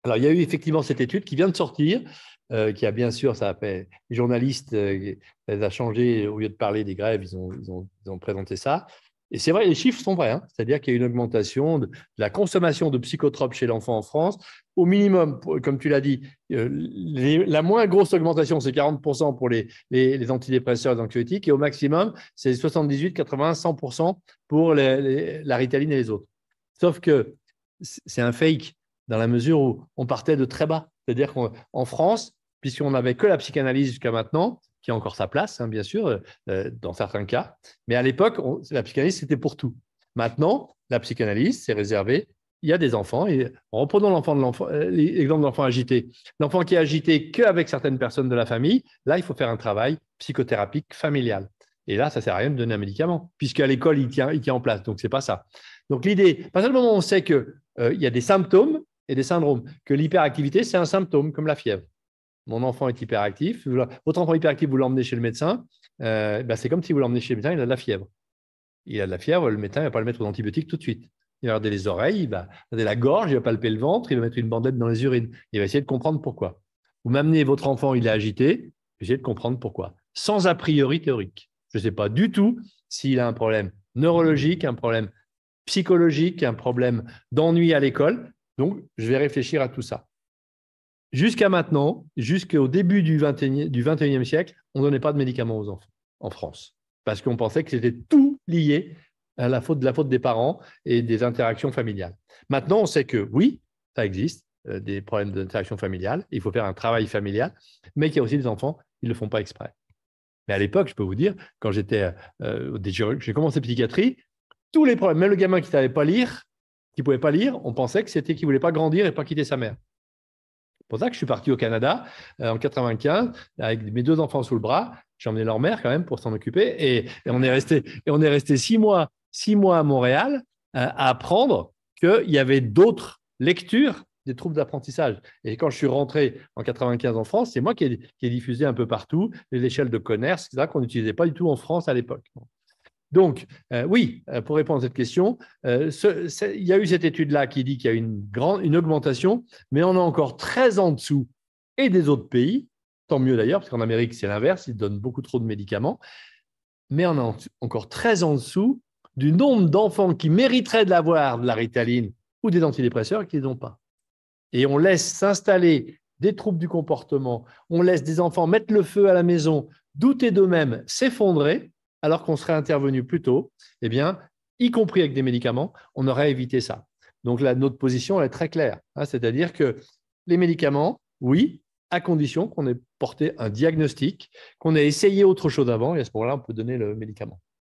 Alors, il y a eu effectivement cette étude qui vient de sortir, qui a bien sûr, ça a fait, les journalistes, ça les a changés, au lieu de parler des grèves, ils ont présenté ça. Et c'est vrai, les chiffres sont vrais, hein. C'est-à-dire qu'il y a une augmentation de la consommation de psychotropes chez l'enfant en France. Au minimum, comme tu l'as dit, la moins grosse augmentation, c'est 40% pour les antidépresseurs et les anxiolytiques, et au maximum, c'est 78, 80, 100% pour la Ritaline et les autres. Sauf que c'est un fake dans la mesure où on partait de très bas. C'est-à-dire qu'en France, puisqu'on n'avait que la psychanalyse jusqu'à maintenant, qui a encore sa place, hein, bien sûr, dans certains cas, mais à l'époque, la psychanalyse, c'était pour tout. Maintenant, la psychanalyse, c'est réservé. Il y a des enfants, et reprenons l'exemple de l'enfant agité. L'enfant qui est agité qu'avec certaines personnes de la famille, là, il faut faire un travail psychothérapique familial. Et là, ça ne sert à rien de donner un médicament, puisqu'à l'école, il tient en place. Donc, ce n'est pas ça. Donc, l'idée, à partir du moment où on sait qu'il y a des symptômes et des syndromes, que l'hyperactivité, c'est un symptôme, comme la fièvre. Mon enfant est hyperactif, votre enfant est hyperactif, vous l'emmenez chez le médecin, c'est comme si vous l'emmenez chez le médecin, il a de la fièvre. Il a de la fièvre, le médecin ne va pas le mettre aux antibiotiques tout de suite. Il va regarder les oreilles, il va regarder la gorge, il va palper le ventre, il va mettre une bandette dans les urines. Il va essayer de comprendre pourquoi. Vous m'amenez votre enfant, il est agité, essayez de comprendre pourquoi. Sans a priori théorique. Je ne sais pas du tout s'il a un problème neurologique, un problème psychologique, un problème d'ennui à l'école. Donc, je vais réfléchir à tout ça. Jusqu'à maintenant, jusqu'au début du 21e siècle, on ne donnait pas de médicaments aux enfants en France parce qu'on pensait que c'était tout lié à la faute des parents et des interactions familiales. Maintenant, on sait que oui, ça existe, des problèmes d'interaction familiale, il faut faire un travail familial, mais qu'il y a aussi des enfants, ils ne le font pas exprès. Mais à l'époque, je peux vous dire, quand j'ai commencé psychiatrie, tous les problèmes, même le gamin qui ne savait pas lire, qui ne pouvait pas lire, on pensait que c'était qu'il ne voulait pas grandir et pas quitter sa mère. C'est pour ça que je suis parti au Canada en 95 avec mes 2 enfants sous le bras. J'ai emmené leur mère quand même pour s'en occuper et on est resté 6 mois à Montréal à apprendre qu'il y avait d'autres lectures des troubles d'apprentissage. Et quand je suis rentré en 95 en France, c'est moi qui ai diffusé un peu partout les échelles de Conner, etc., qu'on n'utilisait pas du tout en France à l'époque. Donc, oui, pour répondre à cette question, il y a eu cette étude-là qui dit qu'il y a une augmentation, mais on est encore très en dessous et des autres pays, tant mieux d'ailleurs, parce qu'en Amérique, c'est l'inverse, ils donnent beaucoup trop de médicaments, mais on est encore très en dessous du nombre d'enfants qui mériteraient de l'avoir de la Ritaline ou des antidépresseurs et qui ne les ont pas. Et on laisse s'installer des troubles du comportement, on laisse des enfants mettre le feu à la maison, douter d'eux-mêmes, s'effondrer, alors qu'on serait intervenu plus tôt, eh bien, y compris avec des médicaments, on aurait évité ça. Donc là, notre position elle est très claire, hein, c'est-à-dire que les médicaments, oui, à condition qu'on ait porté un diagnostic, qu'on ait essayé autre chose avant, et à ce moment-là, on peut donner le médicament.